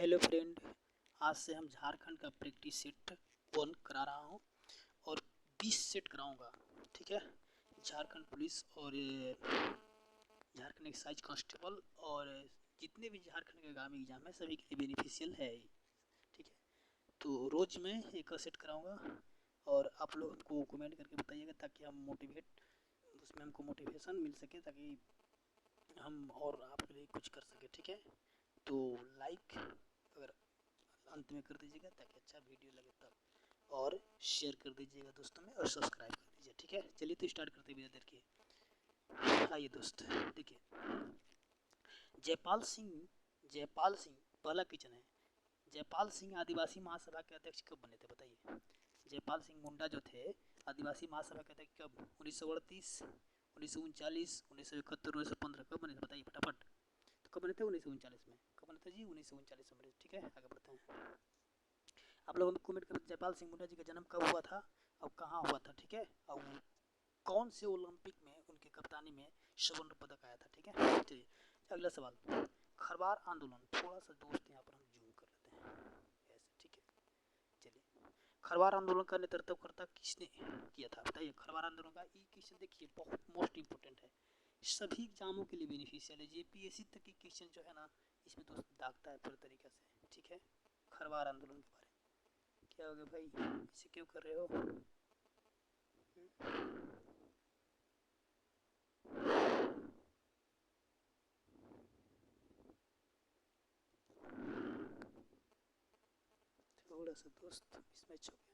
Hello friend, आज से हम झारखंड का प्रैक्टिस सेट 1 करा रहा हूँ और 20 सेट कराऊंगा। ठीक है। झारखंड पुलिस और झारखंड एक्साइज कांस्टेबल और जितने भी झारखंड के आगामी एग्जाम है सभी के लिए बेनिफिशियल है। ठीक है, तो रोज़ मैं एक सेट कराऊंगा और आप लोग हमको कमेंट करके बताइएगा ताकि हम उसमें हमको मोटिवेशन मिल सके, ताकि हम और आपके लिए कुछ कर सके। ठीक है, तो लाइक अगर अंत में कर दीजिएगा ताकि अच्छा वीडियो लगे तब, और शेयर कर दीजिएगा दोस्तों में, और सब्सक्राइब कर दीजिए। ठीक है, चलिए तो स्टार्ट करते हैं बिना देर के। आइए दोस्त, देखिए जयपाल सिंह पहला क्वेश्चन है। जयपाल सिंह आदिवासी महासभा के अध्यक्ष कब बने थे बताइए। जयपाल सिंह मुंडा जो थे आदिवासी महासभा के अध्यक्ष कब? 1938, 1939, 1971, 1915 कब बने थे बताइए फटाफट। तो कब बने थे? 1939 में। कब बने थे जी? 1939 में। ठीक है, आगे बढ़ते हैं। आप लोगों ने कमेंट कर जयपाल सिंह मुंडा जी का जन्म कब हुआ था और कहाँ हुआ था। ठीक है, और कौन से ओलंपिक में उनके कप्तानी में स्वर्ण पदक आया था। ठीक है, चलिए अगला सवाल। खरवार आंदोलन, थोड़ा सा दोस्त यहाँ पर हम जूम कर लेते हैं ऐसे। ठीक है, चलिए खरवार आंदोलन का नेतृत्व किसने किया था बताइए। खरवार आंदोलन का ये क्वेश्चन देखिए बहुत मोस्ट इंपोर्टेंट है, सभी एग्जामों के लिए बेनिफिशियल है। जेपीएससी तक की क्वेश्चन जो है ना इसमें दोस्त दागता है पूरी तरीके से। ठीक है, खरवार आंदोलन के बारे में क्या हो गया भाई, इसे क्यों कर रहे हो? थोड़ा सा दोस्त मिसमैच हो गया।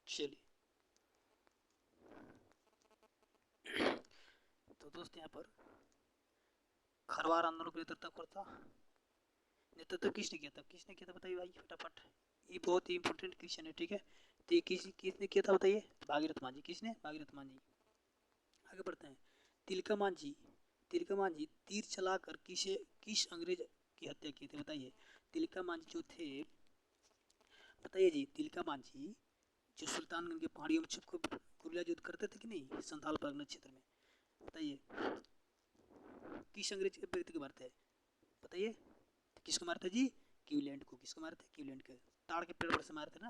चलिए तो दोस्त यहाँ पर खरवार आंदोलन का नेतृत्व किसने किया था? किसने किया था बताइए भाई फटाफट, ये बहुत ही इंपॉर्टेंट क्वेश्चन है। ठीक है, तो ये किसने किया था बताइए। भागीरथ मान जी। किसने? भागीरथ मान जी। आगे बढ़ते हैं। तिलका मान जी तीर चलाकर किस अंग्रेज की हत्या की थी बताइए। तिलका मान जी जो थे, बताइए जी, तिलका मान जी जो सुल्तानगंज के पहाड़ियों में छुप कर गुरिल्ला युद्ध करते थे कि नहीं, संथाल परगना क्षेत्र में, बताइए किस अंग्रेज के व्यक्ति को मारते हैं बताइए। किसको मारते जी? क्यूलैंड को। किसको मारते? क्यूलैंड को। ताड़ के पेड़ पर से मारते ना,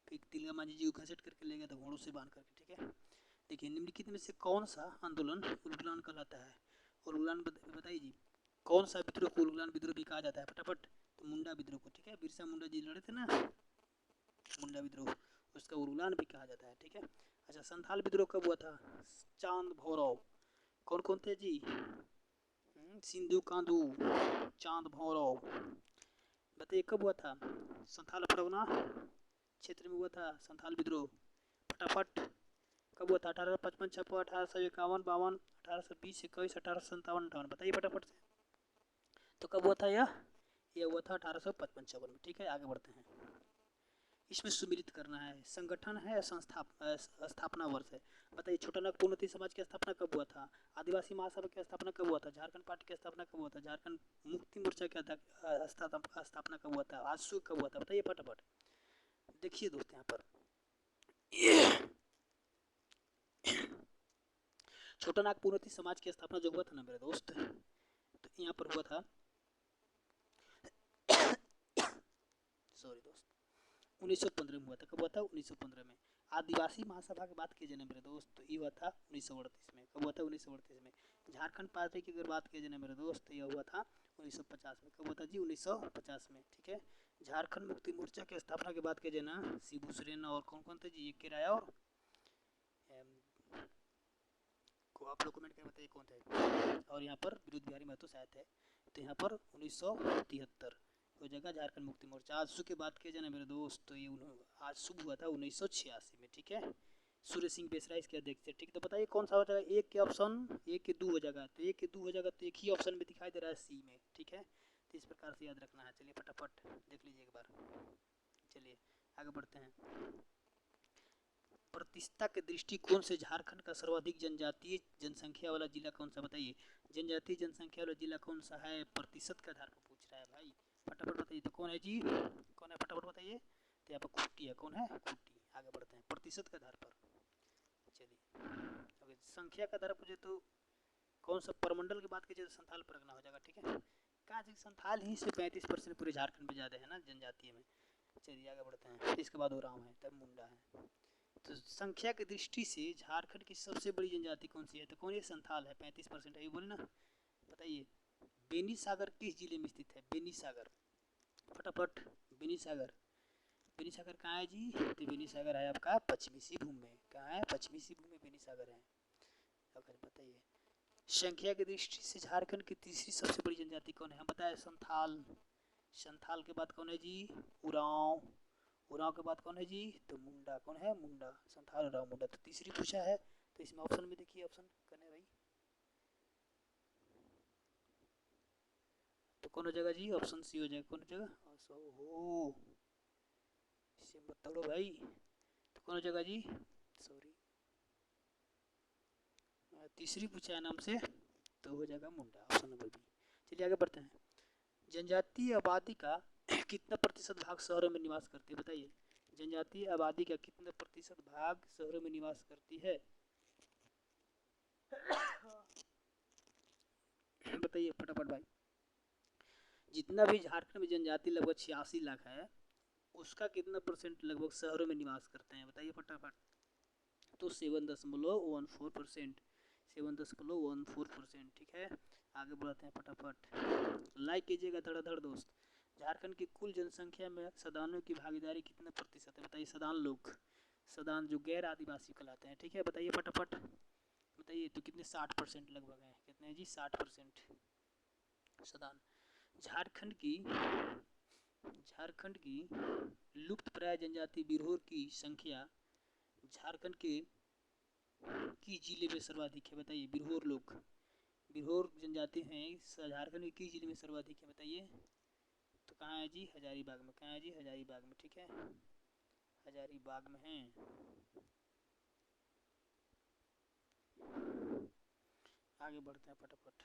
फिर तिलका मांझी जी को घसीट करके ले गया था घोड़ों से बांध करके। ठीक है, देखिए निम्नलिखित में से कौन सा आंदोलन उलगुलान कहलाता है? उलगुलान बताइए जी, कौन सा विद्रोह को उलगुलान विद्रोह भी कहा जाता है फटाफट? तो मुंडा विद्रोह को। ठीक है, बिरसा मुंडा जी लड़े थे ना मुंडा विद्रोह, उसका उलगुलान भी कहा जाता है। ठीक है, अच्छा संथाल विद्रोह कब हुआ था? चांद भौरव। कौन कौन थे जी? सिंधु कांदू, चांद भौरव। बताइए कब हुआ था? संथाल परगना क्षेत्र में हुआ था संथाल विद्रोह। फटाफट कब हुआ था? 1855, 56, 1851, 52, 1820, 21, 1857, 58। बताइए फटाफट से। तो कब हुआ था यह हुआ था 1855, 56 में। ठीक है, आगे बढ़ते हैं। इसमें सुमिलित करना है, संगठन है, स्थापना वर्ष है। बताइए छोटा नागपुर उन्नति समाज की स्थापना कब हुआ था? आदिवासी महासभा की स्थापना कब हुआ था? झारखंड पार्टी की स्थापना कब हुआ था? झारखंड मुक्ति मोर्चा की स्थापना कब हुआ था? आजसू कब हुआ था? बताइए फटाफट। देखिए दोस्त यहाँ पर छोटा नागपुर उन्नति समाज की स्थापना जो हुआ था ना मेरे दोस्त, तो यहाँ पर हुआ था सॉरी दोस्त, 1915 में हुआ था। कब हुआ था? 1915 में। आदिवासी महासभा की बात की जाए ना मेरे दोस्त, तो ये हुआ था 1938 में। कब हुआ था? 1938 में। झारखंड पार्टी की अगर बात की जाए ना मेरे दोस्त, तो यह हुआ था 1950 में। कब हुआ था जी? 1950 में। ठीक है, झारखंड मुक्ति मोर्चा की स्थापना की बात की जाए ना, शिबू सोरेन और कौन कौन थे जी? एक किराया और को आप लोग कमेंट करके बताइए कौन थे। और यहाँ पर विरुद्ध बिहारी महतो शायद थे। तो यहाँ पर 1973 हो जाएगा झारखंड मुक्ति मोर्चा। आजसू की बात किया जाए ना मेरे दोस्त, तो ये आजसू हुआ था 1986 में। ठीक है, सूर्य सिंह बेसरा इसके अध्यक्ष थे। ठीक है, तो बताइए कौन सा हो जाएगा? एक के ऑप्शन एक के दो हो जाएगा, तो एक के दो हो जाएगा, तो एक ही ऑप्शन में दिखाई दे रहा है सी में। ठीक है, तो इस प्रकार से याद रखना है। चलिए फटाफट देख लीजिए एक बार। चलिए आगे बढ़ते हैं। प्रतिशतता के दृष्टिकोण से झारखंड का सर्वाधिक जनजातीय जनसंख्या वाला जिला कौन सा? बताइए जनजातीय जनसंख्या वाला जिला कौन सा है? प्रतिशत के आधार पर पूछ रहा है भाई, फटाफट बताइए। तो कौन है जी? कौन है फटाफट बताइए। से, तो यहाँ पर खूटी है, कौन है, खूटी। आगे बढ़ते हैं, प्रतिशत के आधार पर। चलिए अगर संख्या का आधार पूछे तो कौन सा परमंडल की बात कीजिए तो संथाल परगना हो जाएगा, ठीक है। कहा संथाल ही से 35% पूरे झारखंड में ज़्यादा है ना जनजातीय में। चलिए आगे बढ़ते हैं, इसके बाद ओराव है, तब मुंडा है। तो संख्या की दृष्टि से झारखंड की सबसे बड़ी जनजाति कौन सी है, तो कौन, ये संथाल है, 35% है, ये बोले ना। बताइए बेनी सागर किस जिले में स्थित है, बेनी सागर, फटाफट। बेनी सागर, बेनी सागर कहाँ है जी, तो बेनी सागर है आपका पश्चिमी सिंहभूम में। कहाँ है, पश्चिमी सिंहभूम में बेनी सागर है। अगर बताइए संख्या की दृष्टि से झारखंड की तीसरी सबसे बड़ी जनजाति कौन है, हम बताए संथाल। संथाल के बाद कौन है जी, उरांव। उरांव के बाद कौन है जी, तो मुंडा, कौन है, मुंडा। संथाल, उरांव, मुंडा, तो तीसरी पूछा है। तो इसमें ऑप्शन में देखिए, ऑप्शन करने भाई, तो कौन हो जाएगा जी, ऑप्शन सी हो जाएगा, कौन हो जाएगा, हो इसे मत तोड़ो भाई, तो कौन हो जाएगा जी, सॉरी तीसरी पूछा है नाम से, तो हो जाएगा मुंडा, ऑप्शन नंबर बी। चलिए आगे बढ़ते हैं, जनजातीय आबादी का कितना प्रतिशत भाग शहरों में निवास करती है, बताइए जनजातीय आबादी का कितना प्रतिशत भाग शहरों में निवास करती है। बताइए फटाफट भाई। जितना भी झारखंड में जनजाति लगभग 86 लाख है, उसका कितना परसेंट लगभग शहरों में निवास करते हैं, बताइए फटाफट। तो 7.14%, 7.14%, ठीक है। आगे बढ़ते हैं फटाफट, लाइक कीजिएगा धड़ाधड़ दोस्त। झारखंड की कुल जनसंख्या में सदानों की भागीदारी कितना प्रतिशत है, बताइए। सदान लोग, सदान जो गैर आदिवासी कहलाते हैं, ठीक है, बताइए फटाफट, बताइए। तो कितने, 60% लगभग है, कितने हैं जी, 60% सदान। झारखंड की लुप्त प्राय जनजाति बिरहोर की संख्या झारखंड के किस जिले में सर्वाधिक है, बताइए। बिरहोर लोग, बिरहोर जनजाति हैं झारखंड के किस जिले में सर्वाधिक है, बताइए। तो कहाँ है जी, हजारीबाग में। कहाँ है जी, हजारीबाग में, ठीक है, हजारीबाग में है। आगे बढ़ते हैं फटाफट,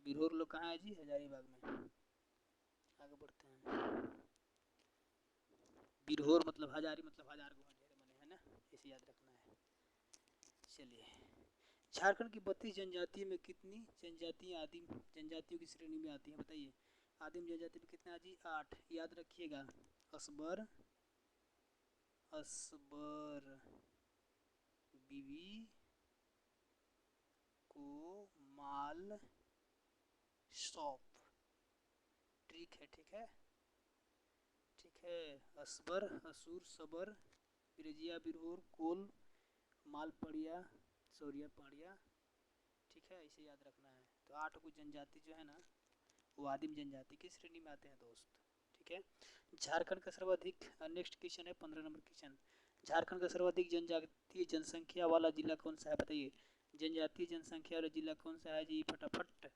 बिरहोर लोग कहाँ है जी, हजारीबाग में। आगे बढ़ते हैं, बिरहोर मतलब हजारी, मतलब हजार को ढेर मने, है ना, इसे याद रखना है। चलिए झारखंड की 32 जनजातियों में कितनी जनजातियाँ आदिम जनजातियों की श्रेणी में आती हैं, बताइए। आदिम जनजाति में कितना जी, 8, याद रखिएगा। असबर, असबर, बीवी, को, माल, सौप, ठीक है, ठीक है, ठीक है। असबर, असुर, सबर, बिरजिया, बिरहोर, कोल, मालपड़िया, सौरिया, पाड़िया, ठीक है, इसे याद रखना है। तो 8 को जनजाति जो है ना, वो आदिम जनजाति की श्रेणी में आते हैं दोस्त, ठीक है। झारखंड का सर्वाधिक, नेक्स्ट क्वेश्चन है 15 नंबर क्वेश्चन, झारखंड का सर्वाधिक जनजातीय जनसंख्या वाला जिला कौन सा है, बताइए। जनजातीय जनसंख्या वाला जिला कौन सा है जी, फटाफट,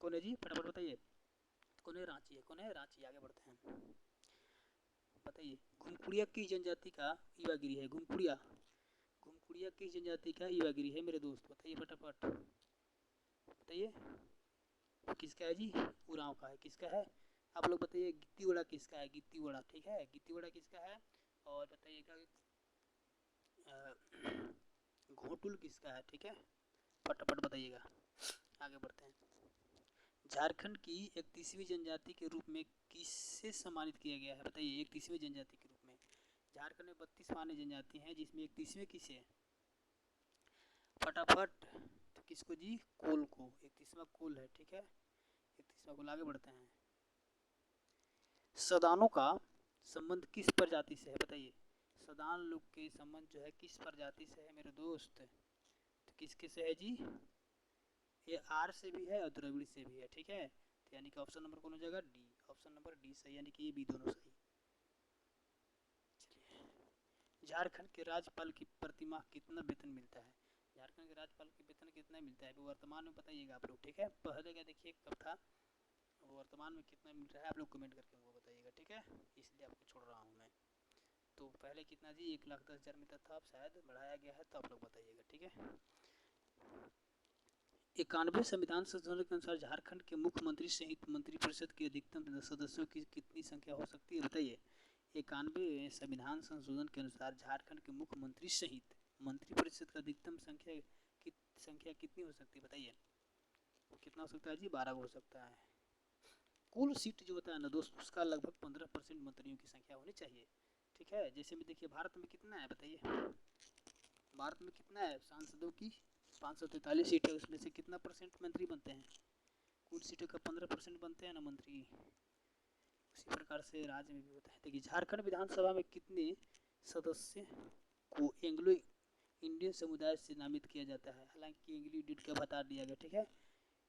कौन है जी, फटाफट बताइए। कौन है, रांची है, कौन है, रांची। आगे बढ़ते हैं, बताइए घुमपुड़िया किस जनजाति का युवागिरी है, घुमपुड़िया, घुमपुड़िया किस जनजाति का युवागिरी है मेरे दोस्त, बताइए फटाफट, बताइए। किसका है जी, उरांव का है, किसका है, आप लोग बताइए। गित्तीवाड़ा किसका है, गित्तीवाड़ा, ठीक है, गित्तीवाड़ा किसका है। और बताइएगा घोटुल किसका है, ठीक है, फटाफट बताइएगा। आगे बढ़ते हैं, झारखंड की 31वीं जनजाति के रूप में किससे सम्मानित किया गया है, बताइए। 31वीं जनजाति के रूप में झारखंड में 32 मान्य जनजाति हैं, जिसमें 31वीं किसे, फटाफट। तो किसको जी, कोल को, 31वां कोल है, ठीक है, 31वां कोल। आगे बढ़ते हैं, सदानों का संबंध किस प्रजाति से है, बताइए। सदान लोग के संबंध जो है किस प्रजाति से है मेरे दोस्त, तो किसके से है जी, ये आर से भी है और द्रविड़ से भी है, ठीक है। तो यानी कि ऑप्शन नंबर कौन हो जाएगा, डी, ऑप्शन नंबर डी सही, यानी कि ये भी दोनों सही। चलिए झारखंड के राज्यपाल की प्रतिमाह कितना वेतन मिलता है, झारखंड के राज्यपाल की वेतन कितना मिलता है वर्तमान में, बताइएगा आप लोग, ठीक है। पहले क्या देखिए कब था, वर्तमान में कितना मिल रहा है, आप लोग कमेंट करके हमको बताइएगा, ठीक है, इसलिए आपको छोड़ रहा हूँ मैं। तो पहले कितना जी, 1,10,000 मिलता था, अब शायद बढ़ाया गया है, तो आप लोग बताइएगा, ठीक है। 91 संविधान संशोधन के अनुसार झारखंड के मुख्यमंत्री सहित मंत्रिपरिषद के अधिकतम सदस्यों की कितनी संख्या हो सकती है बताइए। 91 संविधान संशोधन के अनुसार झारखंड के मुख्यमंत्री सहित मंत्रिपरिषद का अधिकतम संख्या कितनी हो सकती है बताइए। कितना हो सकता है जी? 12 हो सकता है। कुल सीट जो होता है ना दोस्त, उसका लगभग 15% मंत्रियों की संख्या होनी चाहिए। ठीक है, जैसे में देखिए भारत में कितना है बताइए। भारत में कितना है सांसदों की? 543 सीट है, उसमें से कितना परसेंट मंत्री बनते हैं? कुल सीटों का 15% बनते हैं ना मंत्री। उसी प्रकार से राज्य में भी होता है। देखिए झारखंड विधानसभा में कितने सदस्य को एंग्लो इंडियन समुदाय से नामित किया जाता है? हालांकि एंग्लो इंडियन का बता दिया गया। ठीक है,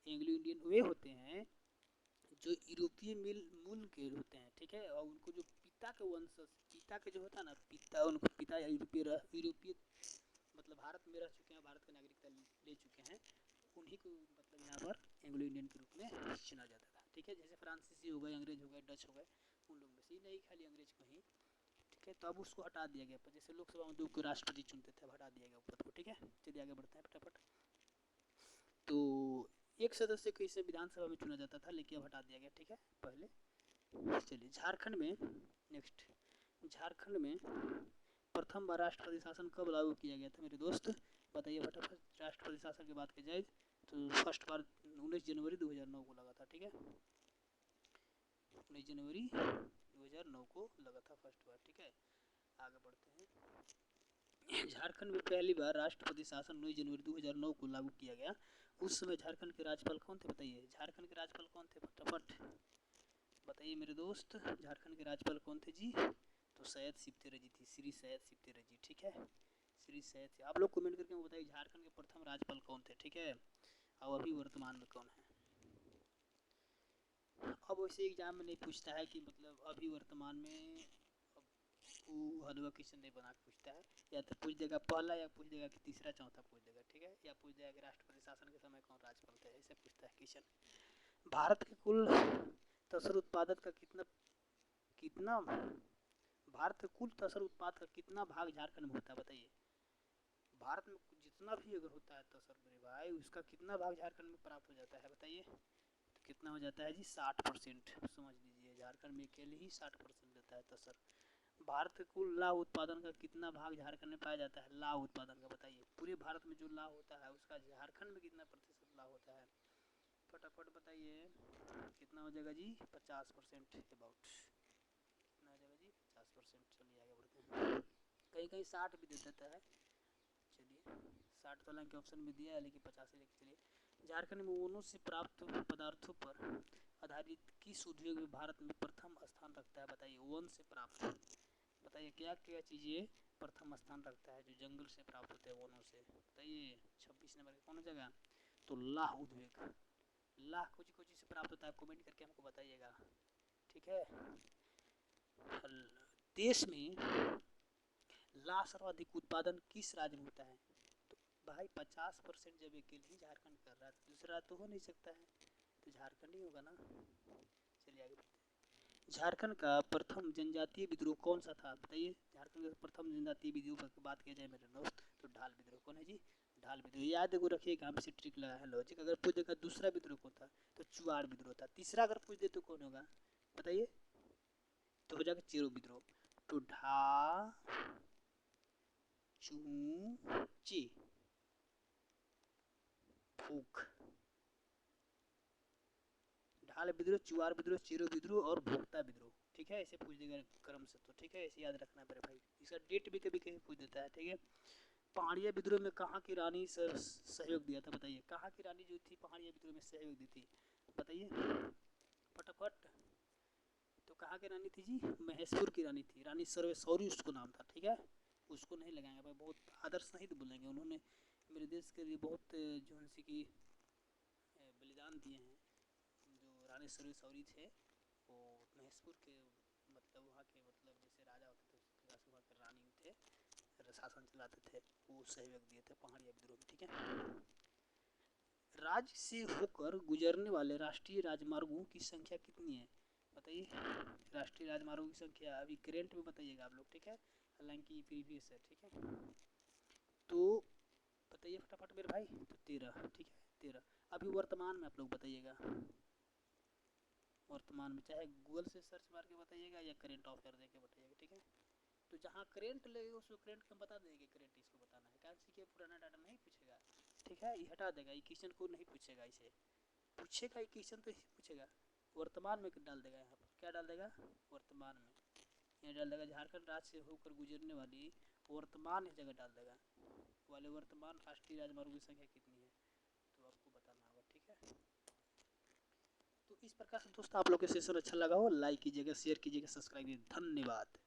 एंग्लो इंडियन वे होते हैं जो यूरोपीय मूल के होते हैं। ठीक है, और उनको जो पिता के वंशज, पिता के जो होता है ना, पिता, उनको पिता यूरोपीय मतलब भारत में रह चुके हैं, भारत की नागरिकता ले चुके हैं, उन्हीं को मतलब यहाँ पर एंग्लो इंडियन के रूप में चुना जाता था। ठीक है, जैसे फ्रांसीसी हो गए, अंग्रेज हो गए, डच हो गए, उन लोग में से ही नहीं, खाली अंग्रेज को ही। ठीक है, तो अब उसको हटा दिया गया। पर जैसे लोकसभा में 2 को राष्ट्रपति चुनते थे, अब हटा दिया गया पद को। ठीक है, चलिए आगे बढ़ते हैं फटाफट। तो एक सदस्य को इसे विधानसभा में चुना जाता था, लेकिन अब हटा दिया गया। ठीक है, पहले चलिए झारखंड में नेक्स्ट, झारखंड में प्रथम बार राष्ट्रपति शासन कब लागू किया गया था मेरे दोस्त? बताइए फटाफट। राष्ट्रपति शासन की बात की जाए तो फर्स्ट बार 19 जनवरी 2009 को लगा था। ठीक है, 19 जनवरी 2009 को लगा था फर्स्ट बार। ठीक है, आगे बढ़ते हैं। झारखंड में पहली बार राष्ट्रपति शासन 19 जनवरी 2009 को लागू किया गया। उस समय झारखंड के राज्यपाल कौन थे बताइए। झारखंड के राज्यपाल कौन थे फटाफट बताइए मेरे दोस्त। झारखंड के राज्यपाल कौन थे जी? तो सैयद सिप्ते रजी थी, श्री सैयद सिप्ते रजी। ठीक है, श्री सैयद। आप लोग कमेंट करके बताइए झारखंड के प्रथम राज्यपाल कौन थे। ठीक है, और अभी वर्तमान में कौन है। अब वैसे एग्जाम में नहीं पूछता है कि मतलब अभी वर्तमान में हलवा किशन नहीं बना के पूछता है, या तो पूछ देगा पहला, या पूछ देगा कि तीसरा चौथा पूछ देगा। ठीक है, या पूछ देगा कि राष्ट्रपति शासन के समय कौन राज्यपाल थे, ऐसे पूछता है क्वेश्चन। भारत के कुल तसर उत्पादन का कितना भारत के कुल तसर उत्पाद का कितना भाग झारखंड में होता है बताइए। भारत में जितना भी अगर होता है तसर मेरे भाई, उसका कितना भाग झारखंड में प्राप्त हो जाता है बताइए। तो कितना हो जाता है जी? 60%। समझ लीजिए झारखंड में अकेले ही 60% देता है तसर। भारत के कुल लाह उत्पादन का कितना भाग झारखंड में पाया जाता है? लाह उत्पादन का बताइए, पूरे भारत में जो लाह होता है उसका झारखंड में कितना प्रतिशत लाह होता है? फटाफट बताइए कितना हो जाएगा जी? 50% अबाउट। कितना हो जाएगा जी? 50%। चलिए आगे बढ़ते हैं। कहीं कहीं 60 भी दे देता है। चलिए 60 तो हालांकि ऑप्शन में दिया है, लेकिन 50 ही लेके चलिए। झारखंड में वनों से प्राप्त पदार्थों पर आधारित किस उद्योग में भारत में प्रथम स्थान रखता है बताइए। वन से प्राप्त बताइए क्या क्या चीज़ें प्रथम स्थान रखता है जो जंगल से प्राप्त होते हैं, वनों से बताइए। 26 नंबर का कौन हो जाएगा? तो लाह उद्योग। लाह कुछ कुछ से प्राप्त होता है, कमेंट करके हमको बताइएगा। ठीक है, देश में लाह सर्वाधिक उत्पादन किस राज्य में होता है? तो भाई 50% जब अकेले ही झारखंड कर रहा है तो दूसरा तो हो नहीं सकता है, तो झारखंड ही होगा ना। चलिए आगे बढ़ते हैं। झारखंड का प्रथम जनजातीय विद्रोह कौन सा था बताइए। झारखंड का प्रथम जनजातीय विद्रोह की बात किया जाए मेरे दोस्त तो ढाल विद्रोह। कौन है जी? ढाल विद्रोह। याद को रखिएगा, हम से ट्रिक लगा है लॉजिक। अगर पूछ देगा दूसरा विद्रोह कौन था तो चुआड़ विद्रोह था। तीसरा अगर पूछ दे तो कौन होगा बताइए? तो हो जाएगा चेरो विद्रोह। तो ढा चू ची भूख, ढाल विद्रोह, चुआर विद्रोह, चेरो विद्रोह और भोक्ता विद्रोह। ठीक है, ऐसे पूछ देगा क्रम से। तो ठीक है, ऐसे याद रखना मेरे भाई। इसका डेट भी कभी कभी पूछ देता है। ठीक है, पहाड़िया विद्रोह में कहाँ की रानी सहयोग दिया था बताइए। कहाँ की रानी जो थी पहाड़िया विद्रोह में सहयोग दी थी बताइए फटाफट। तो कहाँ की रानी थी जी? महेशपुर की रानी थी, रानी सर्वेश्वरी उसको नाम था। ठीक है, उसको नहीं लगाएंगे भाई, बहुत आदर सहित बोलेंगे। उन्होंने मेरे देश के लिए बहुत जो है कि बलिदान दिए हैं। जो रानी सर्वेश्वरी थे वो महेशपुर के मतलब वहाँ के मतलब जैसे राजा होते थे उस प्रकार से वहाँ के रानी थे, शासन चलाते थे, वो सहयोग दिए थे पहाड़िया विद्रोह में। ठीक है, राज्य से होकर गुजरने वाले राष्ट्रीय राजमार्गों की संख्या कितनी है बताइए। राष्ट्रीय राजमार्गों की संख्या अभी करेंट में बताइएगा आप लोग। ठीक है, हालांकि प्रीवियस है। ठीक है, तो बताइए फटाफट मेरे भाई। तो 13। ठीक है, 13। अभी वर्तमान में आप लोग बताइएगा, वर्तमान में चाहे गूगल से सर्च मार के बताइएगा या करेंट अफेयर दे के बताइएगा, ठीक है। तो जहाँ करेंट लगेगा उसको करेंट हम बता देंगे, करेंट इसको बताना है, क्या सीखे पुराना डाटा नहीं पूछेगा, ठीक है, ये हटा देगा, ये क्वेश्चन को नहीं पूछेगा, इसे पूछेगा, ये क्वेश्चन तो पूछेगा, वर्तमान में डाल देगा, यहाँ पर क्या डाल देगा, वर्तमान में, यहाँ डाल देगा झारखंड राज्य से होकर गुजरने वाली वर्तमान इस जगह डाल देगा, वाले वर्तमान राष्ट्रीय राजमार्गों की संख्या कितनी है, तो आपको बताना होगा, ठीक है। तो इस प्रकार से दोस्तों आप लोग के सेशन अच्छा लगा हो, लाइक कीजिएगा, शेयर कीजिएगा, सब्सक्राइब कीजिएगा, धन्यवाद।